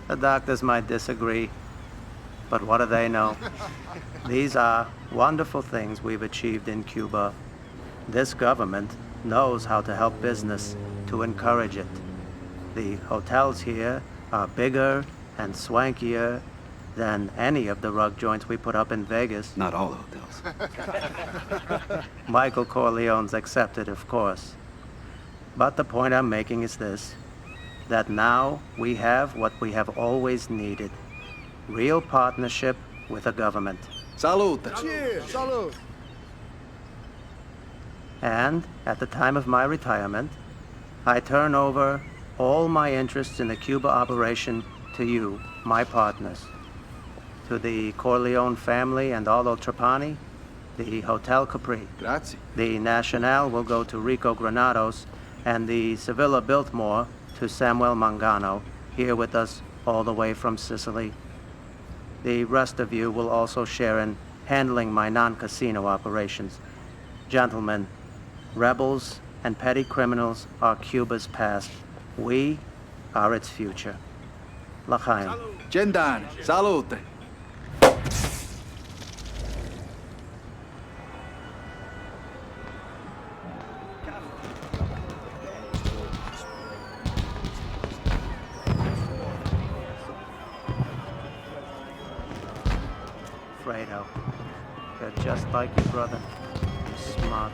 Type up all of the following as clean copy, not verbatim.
The doctors might disagree, but what do they know? These are wonderful things we've achieved in Cuba. This government knows how to help business, to encourage it. The hotels here are bigger and swankier than any of the rug joints we put up in Vegas. Not all hotels. Michael Corleone's accepted, of course. But the point I'm making is this, that now we have what we have always needed. Real partnership with a government. Salud. Cheers! Salud! And at the time of my retirement, I turn over all my interests in the Cuba operation to you, my partners. To the Corleone family and Aldo Trapani, the Hotel Capri. Grazie. The Nacional will go to Rico Granados, and the Sevilla Biltmore to Samuel Mangano, here with us all the way from Sicily. The rest of you will also share in handling my non-casino operations. Gentlemen, rebels and petty criminals are Cuba's past. We are its future. L'chaim. Gendan. Salute. Fredo, you're just like your brother. You're smart.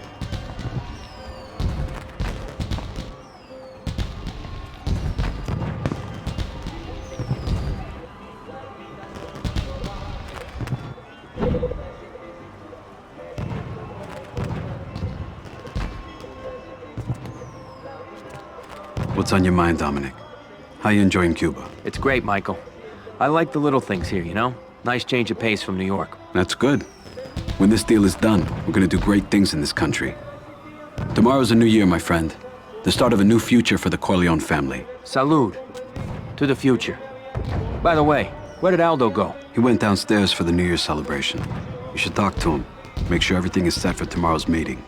What's on your mind, Dominic? How you enjoying Cuba? It's great, Michael. I like the little things here, you know? Nice change of pace from New York. That's good. When this deal is done, we're gonna do great things in this country. Tomorrow's a new year, my friend. The start of a new future for the Corleone family. Salud. To the future. By the way, where did Aldo go? He went downstairs for the New Year's celebration. You should talk to him. Make sure everything is set for tomorrow's meeting.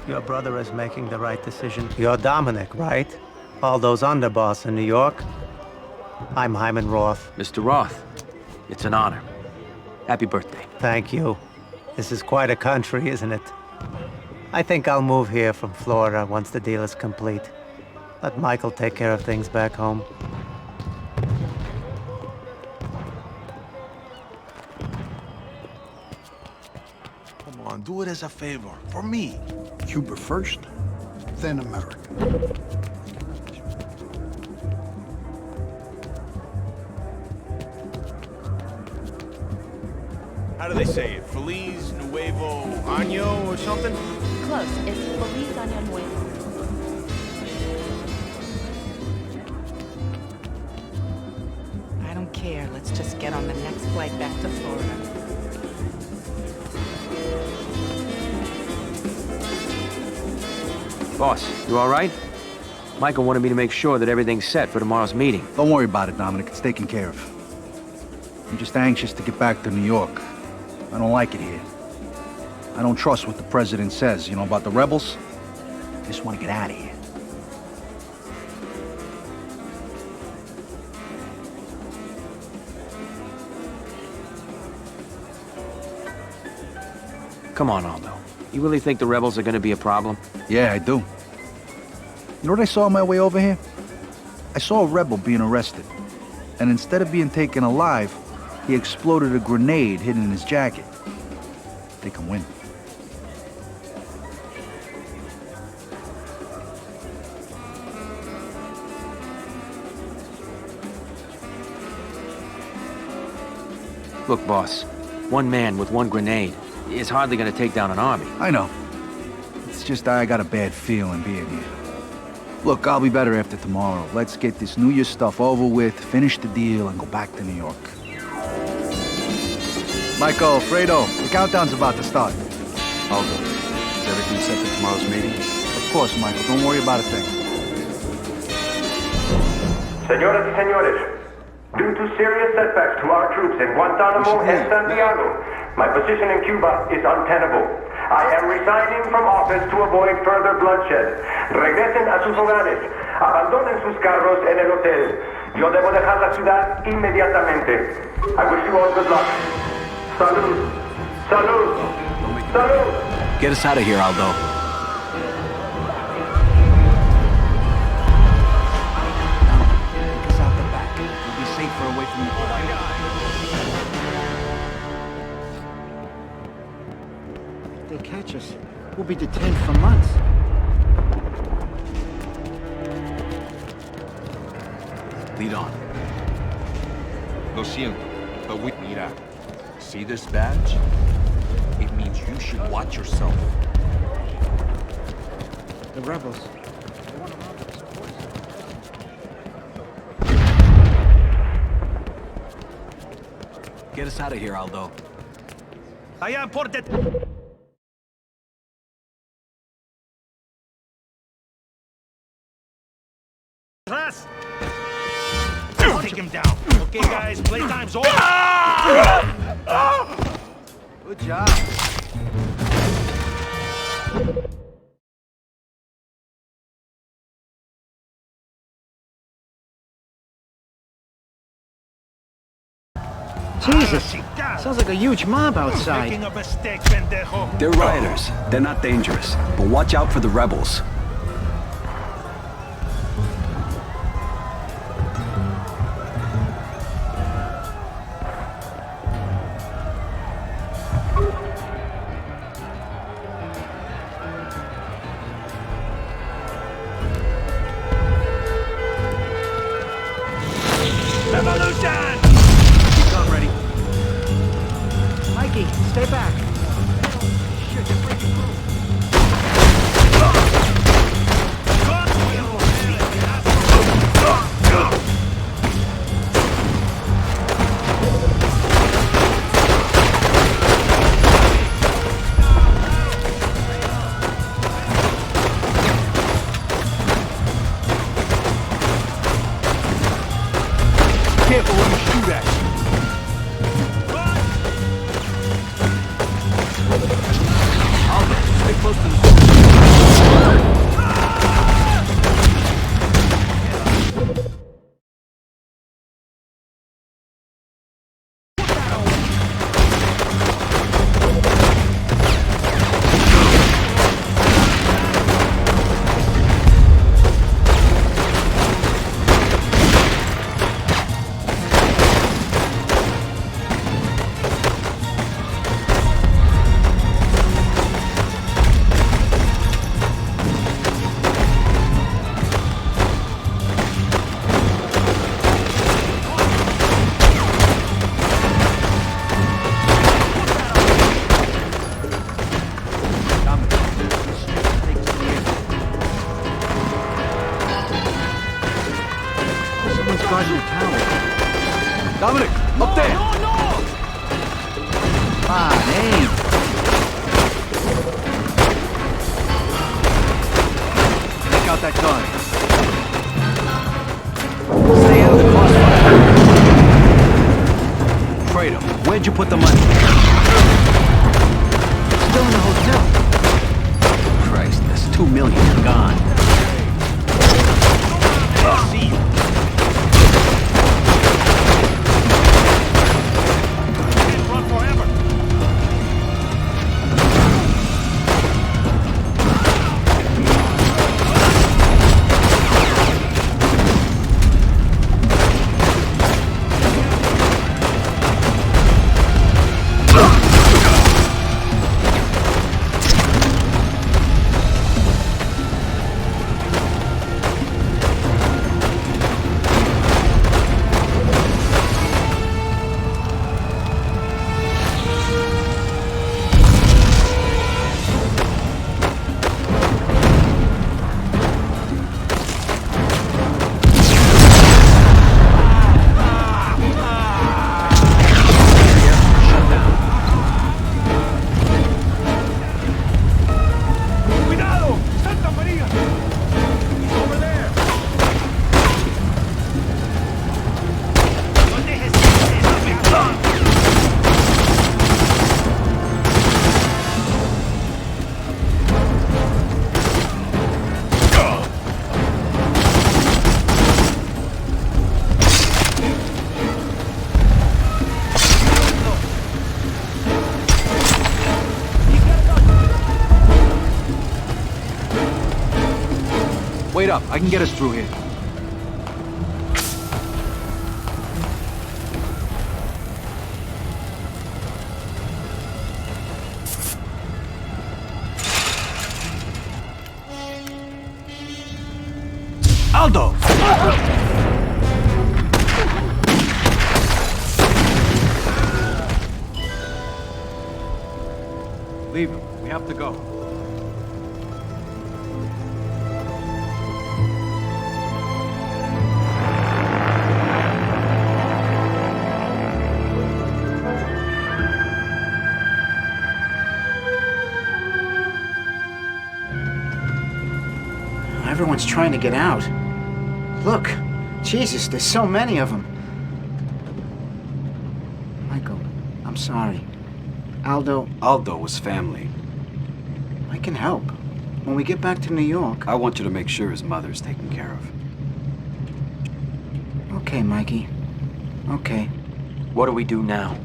Your brother is making the right decision. You're Dominic, right? Aldo's underboss in New York. I'm Hyman Roth. Mr. Roth, it's an honor. Happy birthday. Thank you. This is quite a country, isn't it? I think I'll move here from Florida once the deal is complete. Let Michael take care of things back home. Come on, do it as a favor. For me. Cuba first, then America. How do they say it? Feliz Nuevo Año or something? Close. It's Feliz Año Nuevo. I don't care. Let's just get on the next flight back to Florida. Boss, you all right? Michael wanted me to make sure that everything's set for tomorrow's meeting. Don't worry about it, Dominic. It's taken care of. I'm just anxious to get back to New York. I don't like it here. I don't trust what the president says, you know, about the rebels. I just want to get out of here. Come on, Aldo. You really think the rebels are gonna be a problem? Yeah, I do. You know what I saw on my way over here? I saw a rebel being arrested. And instead of being taken alive, he exploded a grenade hidden in his jacket. They can win. Look, boss, one man with one grenade is hardly gonna take down an army. I know. It's just I got a bad feeling being here. Look, I'll be better after tomorrow. Let's get this New Year's stuff over with, finish the deal, and go back to New York. Michael, Fredo, the countdown's about to start. Aldo, is everything set for tomorrow's meeting? Of course, Michael. Don't worry about a thing. Señoras y señores, due to serious setbacks to our troops in Guantanamo and Santiago, my position in Cuba is untenable. I am resigning from office to avoid further bloodshed. Regresen a sus hogares. Abandonen sus carros en el hotel. Yo debo dejar la ciudad inmediatamente. I wish you all good luck. Salud. Salud. Salud. Get us out of here, Aldo. Take us out the back. We'll be safer away from the fire. If they catch us, we'll be detained for months. Lead on. Lo siento, but we... Mira, see this badge? It means you should watch yourself. The rebels. Get us out of here, Aldo. I am por det... Class! Take him down. Okay, guys, playtime's over. Good job. Jesus! Sounds like a huge mob outside. Making a mistake, pendejo. They're rioters. They're not dangerous. But watch out for the rebels. Revolution! Gun ready. Mikey, stay back. Shit, they're breaking through. Careful when you shoot at you. Aldo, stay close to the... Someone's guarding the tower. Dominic, up there! Ah, aim! Take out that gun. Stay out of the crossfire. Fredo, where'd you put the money? Still in the hotel. Christ, there's $2 million gone. Run forever. Wait up, I can get us through here. Aldo! Leave him. We have to go. Everyone's trying to get out. Look, Jesus, there's so many of them. Michael, I'm sorry. Aldo was family. I can help. When we get back to New York... I want you to make sure his mother's taken care of. Okay, Mikey. Okay. What do we do now?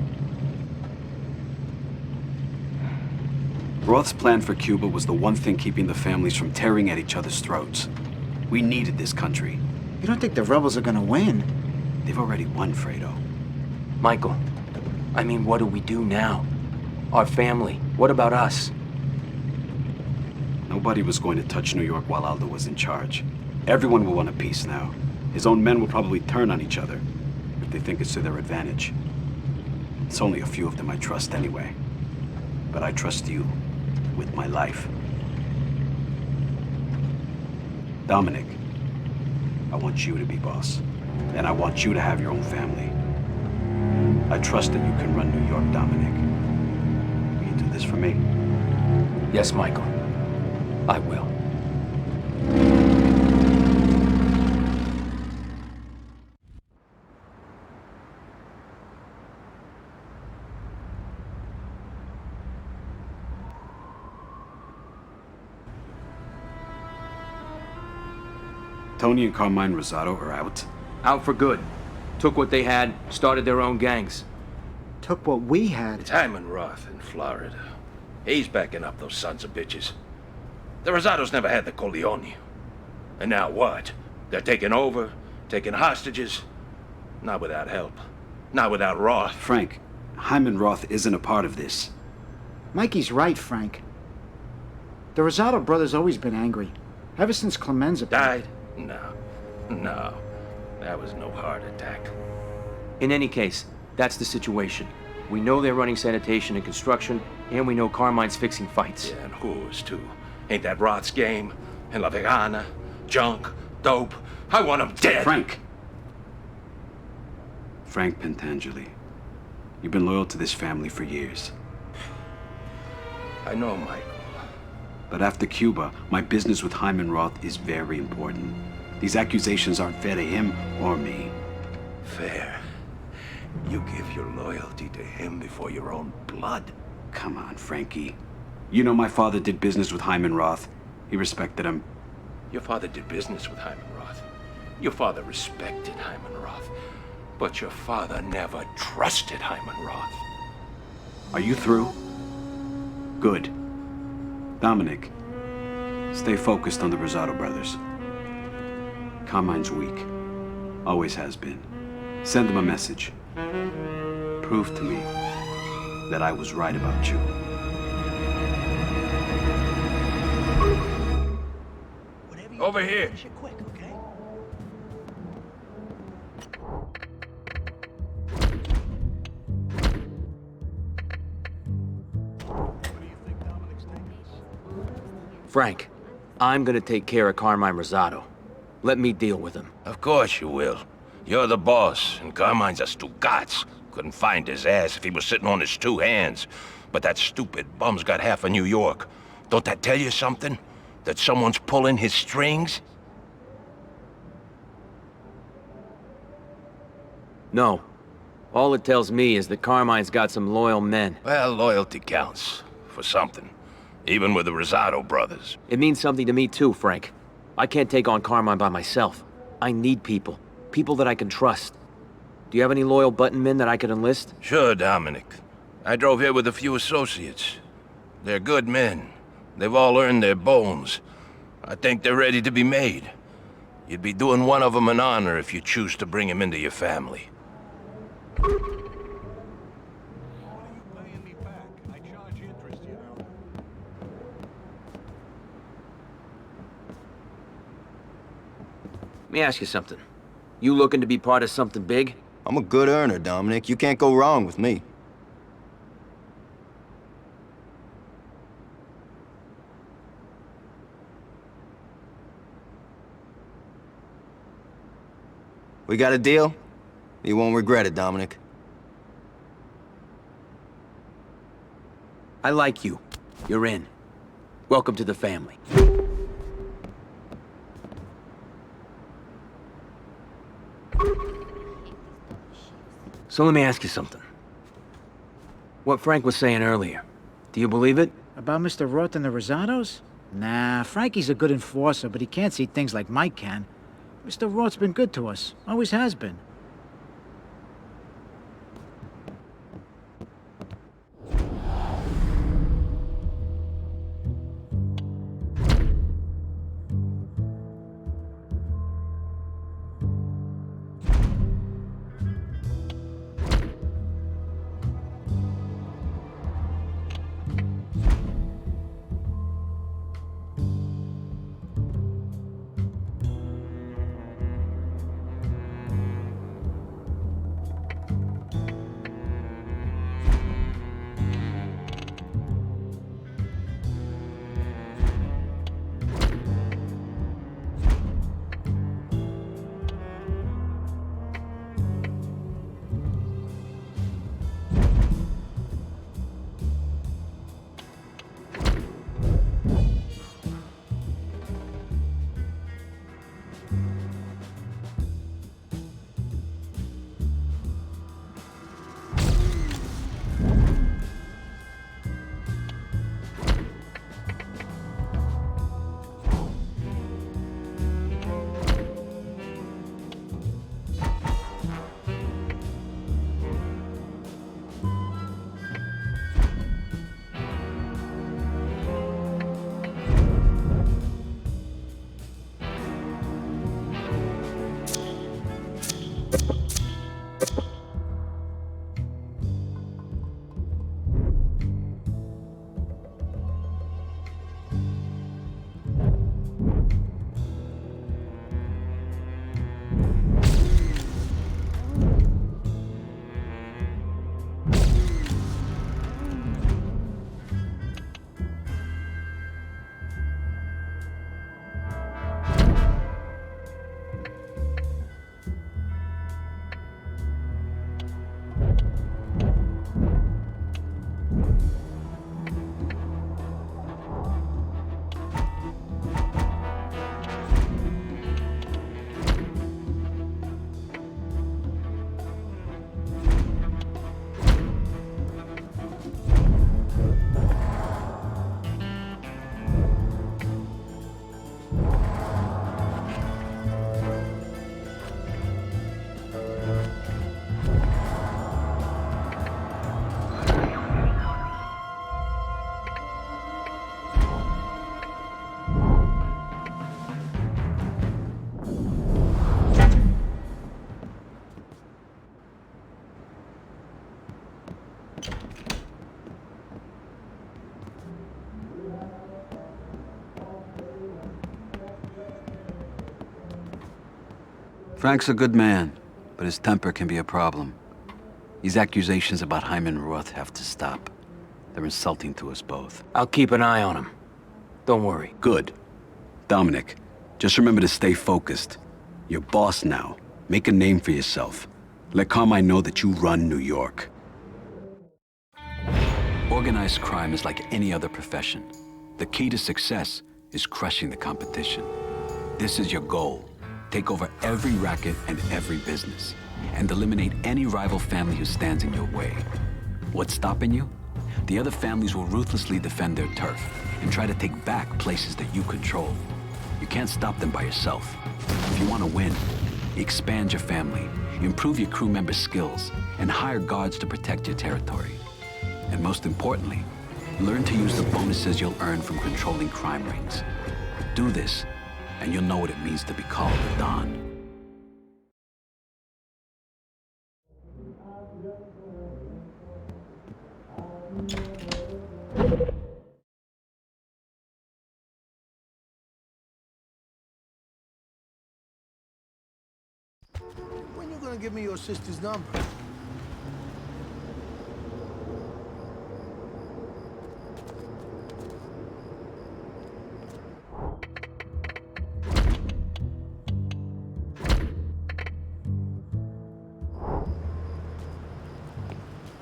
Roth's plan for Cuba was the one thing keeping the families from tearing at each other's throats. We needed this country. You don't think the rebels are gonna win? They've already won, Fredo. Michael, I mean, what do we do now? Our family, what about us? Nobody was going to touch New York while Aldo was in charge. Everyone will want a peace now. His own men will probably turn on each other if they think it's to their advantage. It's only a few of them I trust anyway. But I trust you with my life. Dominic, I want you to be boss. And I want you to have your own family. I trust that you can run New York, Dominic. Will you do this for me? Yes, Michael. I will. Tony and Carmine Rosado are out. Out for good. Took what they had, started their own gangs. Took what we had. It's Hyman Roth in Florida. He's backing up those sons of bitches. The Rosados never had the Corleone. And now what? They're taking over, taking hostages. Not without help. Not without Roth. Frank, Hyman Roth isn't a part of this. Mikey's right, Frank. The Rosado brothers always been angry. Ever since Clemenza died? No. That was no heart attack. In any case, that's the situation. We know they're running sanitation and construction, and we know Carmine's fixing fights. Yeah, and whores, too. Ain't that Roth's game? And La Vegana, junk, dope. I want them dead. Frank Pentangeli. You've been loyal to this family for years. I know, Michael. But after Cuba, my business with Hyman Roth is very important. These accusations aren't fair to him or me. Fair? You give your loyalty to him before your own blood? Come on, Frankie. You know my father did business with Hyman Roth. He respected him. Your father did business with Hyman Roth. Your father respected Hyman Roth. But your father never trusted Hyman Roth. Are you through? Good. Dominic, stay focused on the Rosado brothers. Carmine's weak. Always has been. Send them a message. Prove to me that I was right about you. Over here. Frank, I'm gonna take care of Carmine Rosado. Let me deal with him. Of course you will. You're the boss, and Carmine's a Stugats. Couldn't find his ass if he was sitting on his two hands. But that stupid bum's got half of New York. Don't that tell you something? That someone's pulling his strings? No. All it tells me is that Carmine's got some loyal men. Well, loyalty counts. For something. Even with the Rosado brothers. It means something to me too, Frank. I can't take on Carmine by myself. I need people. People that I can trust. Do you have any loyal button men that I could enlist? Sure, Dominic. I drove here with a few associates. They're good men. They've all earned their bones. I think they're ready to be made. You'd be doing one of them an honor if you choose to bring him into your family. Let me ask you something. You looking to be part of something big? I'm a good earner, Dominic. You can't go wrong with me. We got a deal? You won't regret it, Dominic. I like you. You're in. Welcome to the family. So let me ask you something. What Frank was saying earlier, do you believe it? About Mr. Roth and the Rosados? Nah, Frankie's a good enforcer, but he can't see things like Mike can. Mr. Roth's been good to us. Always has been. Frank's a good man, but his temper can be a problem. These accusations about Hyman Roth have to stop. They're insulting to us both. I'll keep an eye on him. Don't worry. Good. Dominic, just remember to stay focused. You're boss now. Make a name for yourself. Let Carmine know that you run New York. Organized crime is like any other profession. The key to success is crushing the competition. This is your goal. Take over every racket and every business, and eliminate any rival family who stands in your way. What's stopping you? The other families will ruthlessly defend their turf and try to take back places that you control. You can't stop them by yourself. If you want to win, expand your family, improve your crew members' skills, and hire guards to protect your territory. And most importantly, learn to use the bonuses you'll earn from controlling crime rings. Do this, and you'll know what it means to be called a Don. When you gonna give me your sister's number?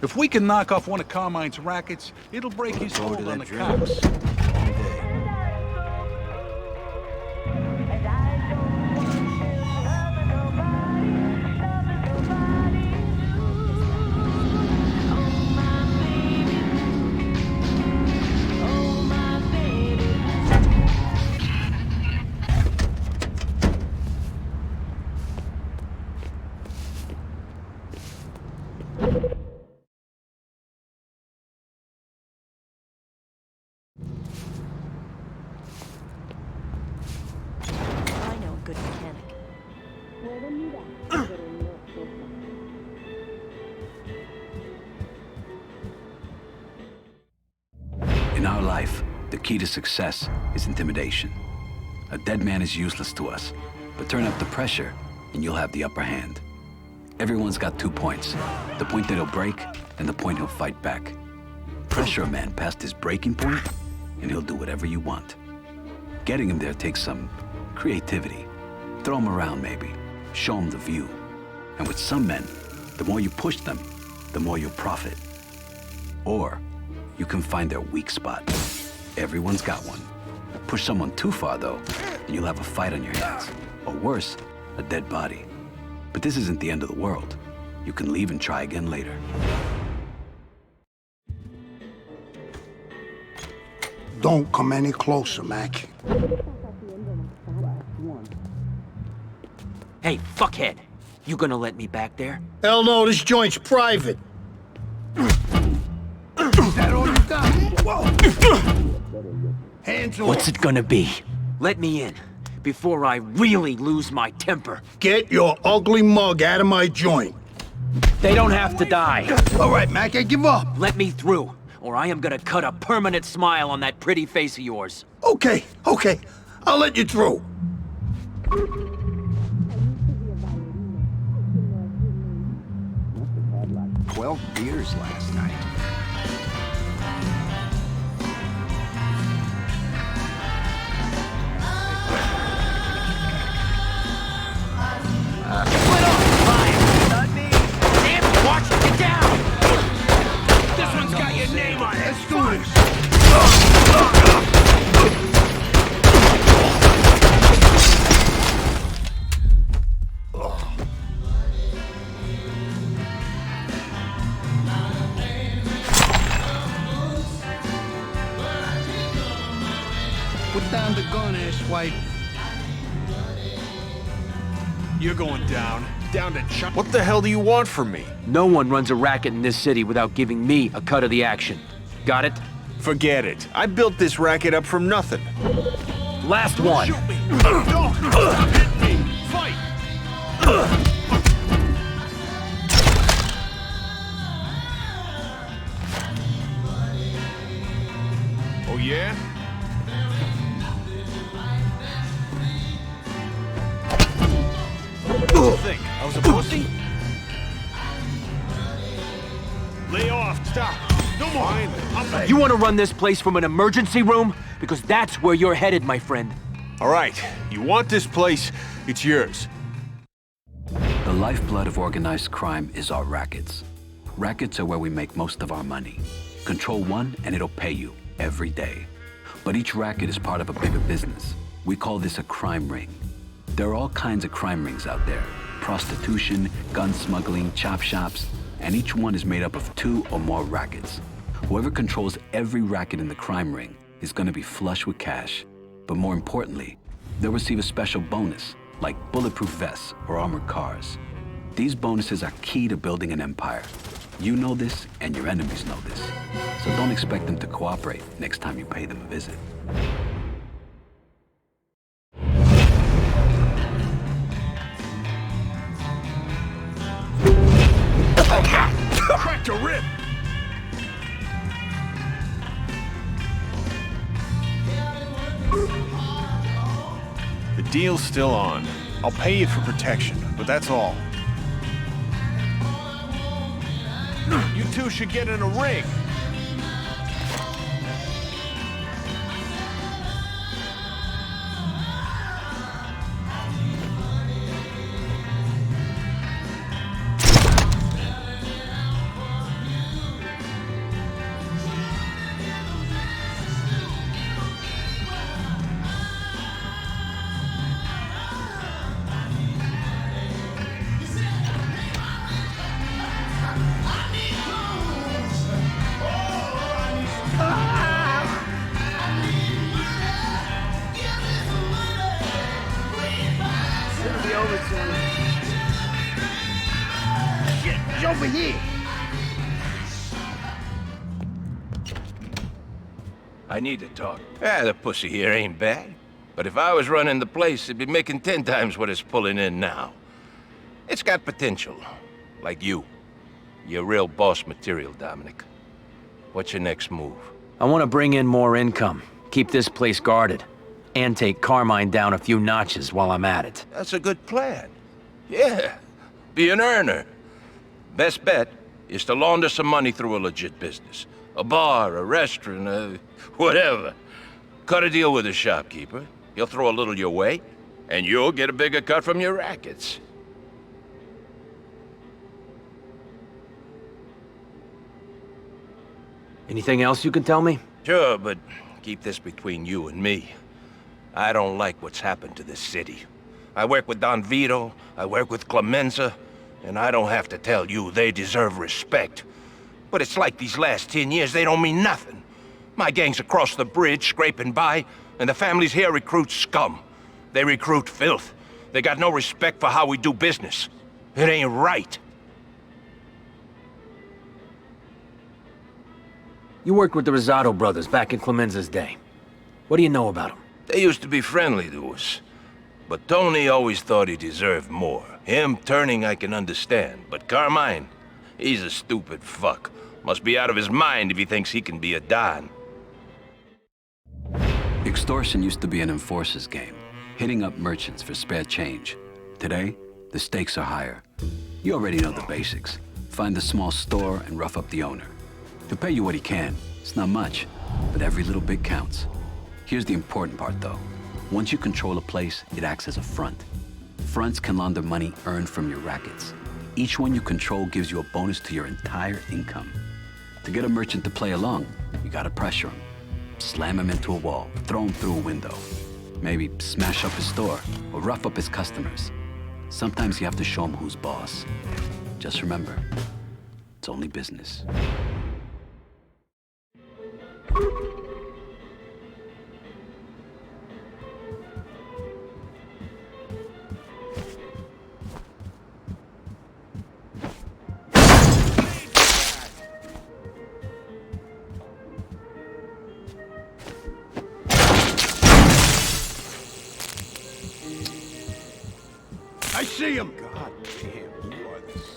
If we can knock off one of Carmine's rackets, it'll break his Forward hold to on that the drill. cops. Long day. I know a good mechanic. In our life, the key to success is intimidation. A dead man is useless to us, but turn up the pressure and you'll have the upper hand. Everyone's got 2 points. The point that he'll break and the point he'll fight back. Pressure a man past his breaking point and he'll do whatever you want. Getting him there takes some creativity. Throw him around maybe, show him the view. And with some men, the more you push them, the more you'll profit. Or you can find their weak spot. Everyone's got one. Push someone too far though, and you'll have a fight on your hands. Or worse, a dead body. But this isn't the end of the world. You can leave and try again later. Don't come any closer, Mac. Hey, fuckhead! You gonna let me back there? Hell no, this joint's private. Is that all you got? Whoa. Hands off. What's it gonna be? Let me in, before I really lose my temper. Get your ugly mug out of my joint. They don't have to die. All right, Mac, I give up. Let me through, or I am gonna cut a permanent smile on that pretty face of yours. Okay, I'll let you through. 12 beers last night. Split off, fire! Not me! Damn it, watch it, get down! This one's got your name on it! Let's do this. Put down the gun, asswipe. You're going down. Down to Chuck. What the hell do you want from me? No one runs a racket in this city without giving me a cut of the action. Got it? Forget it. I built this racket up from nothing. Last one. Shoot me! Don't hit me! Fight! Oh yeah? What do you think? I was a pussy? Lay off! Stop! No more! You want to run this place from an emergency room? Because that's where you're headed, my friend. All right. You want this place? It's yours. The lifeblood of organized crime is our rackets. Rackets are where we make most of our money. Control one and it'll pay you every day. But each racket is part of a bigger business. We call this a crime ring. There are all kinds of crime rings out there. Prostitution, gun smuggling, chop shops, and each one is made up of 2 or more rackets. Whoever controls every racket in the crime ring is going to be flush with cash. But more importantly, they'll receive a special bonus, like bulletproof vests or armored cars. These bonuses are key to building an empire. You know this, and your enemies know this. So don't expect them to cooperate next time you pay them a visit. The deal's still on. I'll pay you for protection, but that's all. You two should get in a ring. Shit, over here. I need to talk. The pussy here ain't bad. But if I was running the place, it'd be making 10 times what it's pulling in now. It's got potential. Like you. You're real boss material, Dominic. What's your next move? I want to bring in more income, keep this place guarded, and take Carmine down a few notches while I'm at it. That's a good plan. Yeah, be an earner. Best bet is to launder some money through a legit business. A bar, a restaurant, whatever. Cut a deal with a shopkeeper. He'll throw a little your way, and you'll get a bigger cut from your rackets. Anything else you can tell me? Sure, but keep this between you and me. I don't like what's happened to this city. I work with Don Vito, I work with Clemenza, and I don't have to tell you they deserve respect. But it's like these last 10 years, they don't mean nothing. My gang's across the bridge, scraping by, and the families here recruit scum. They recruit filth. They got no respect for how we do business. It ain't right. You worked with the Rosado brothers back in Clemenza's day. What do you know about them? They used to be friendly to us. But Tony always thought he deserved more. Him turning I can understand, but Carmine, he's a stupid fuck. Must be out of his mind if he thinks he can be a Don. Extortion used to be an enforcer's game, hitting up merchants for spare change. Today, the stakes are higher. You already know the basics. Find the small store and rough up the owner. He'll pay you what he can. It's not much, but every little bit counts. Here's the important part, though. Once you control a place, it acts as a front. Fronts can launder money earned from your rackets. Each one you control gives you a bonus to your entire income. To get a merchant to play along, you gotta pressure him. Slam him into a wall, throw him through a window. Maybe smash up his store, or rough up his customers. Sometimes you have to show him who's boss. Just remember, it's only business. I see him! God damn, you are the same.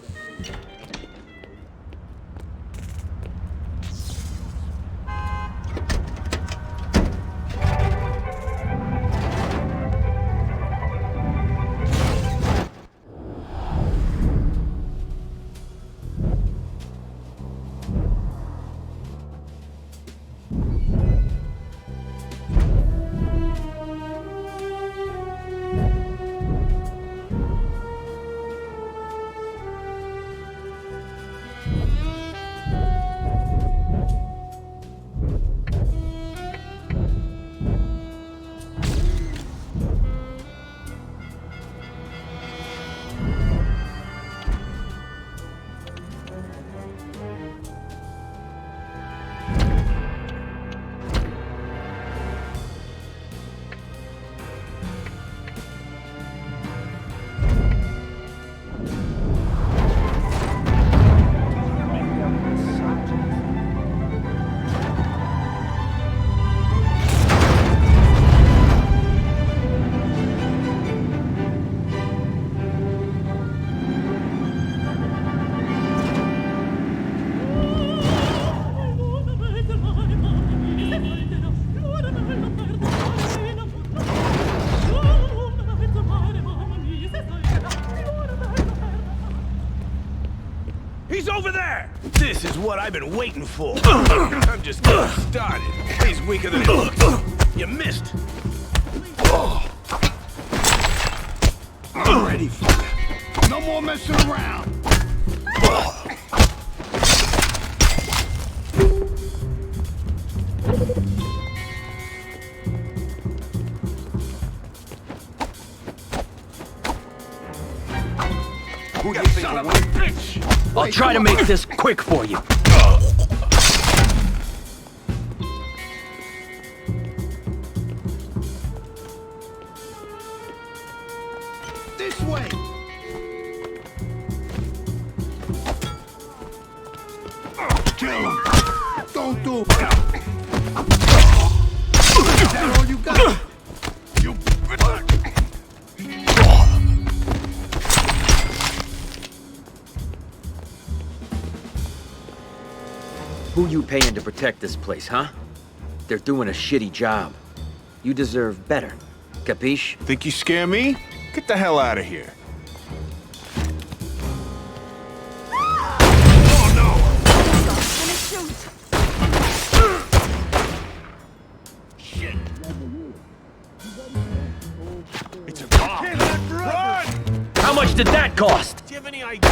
over there! This is what I've been waiting for. I'm just getting started. He's weaker than he looks. You missed. I'm ready for you. No more messing around. Who do you think Son of a bitch! I'll try to make this quick for you. This way! Kill him! Don't do it! Is that all you got? You... Who you paying to protect this place, huh? They're doing a shitty job. You deserve better. Capiche? Think you scare me? Get the hell out of here. Oh no! Shit! It's a bomb! Run! How much did that cost? Do you have any idea?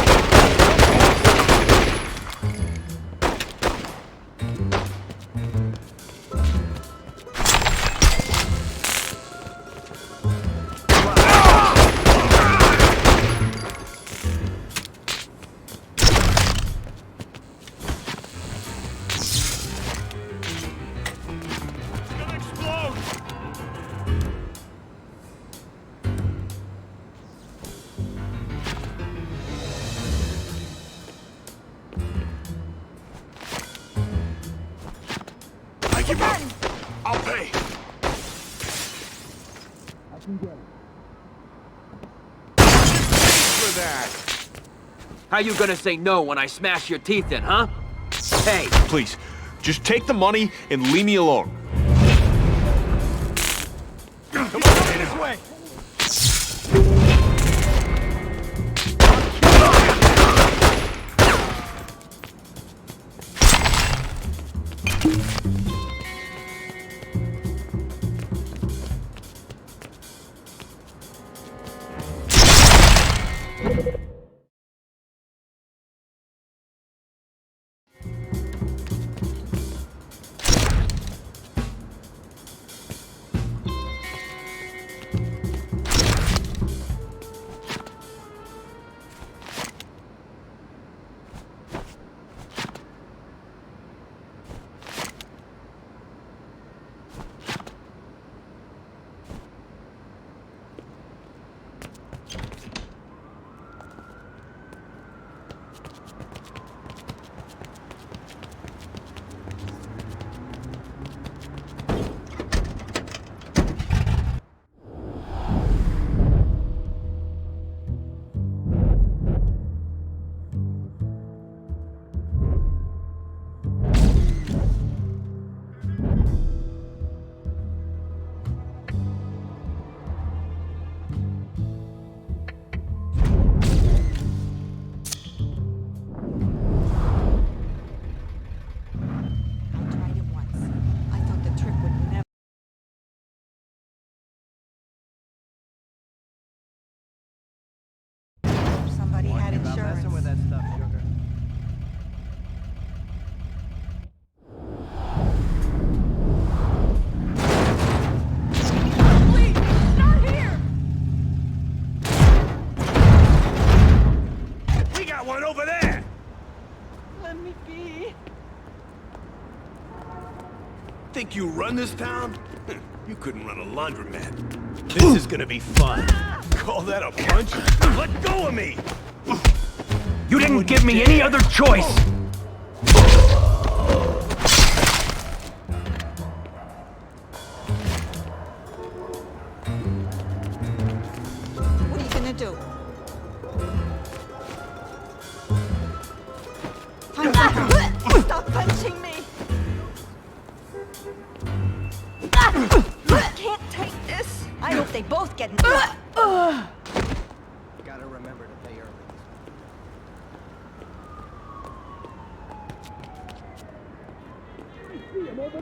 I'll pay. For that. How you gonna say no when I smash your teeth in, huh? Hey! Please, just take the money and leave me alone. Come on, this way. Think you run this town? You couldn't run a laundromat. This is gonna be fun. Call that a punch? Let go of me! You didn't give me any other choice! What are you gonna do? Stop punching me! I can't take this. I hope they both get in. Gotta remember to pay early. Touch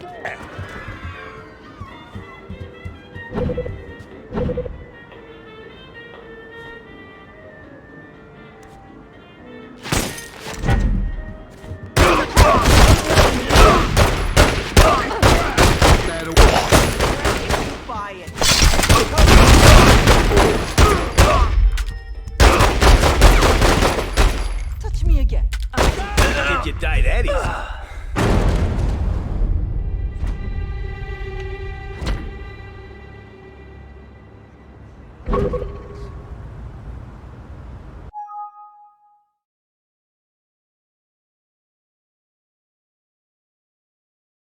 me again. Did you die that easy?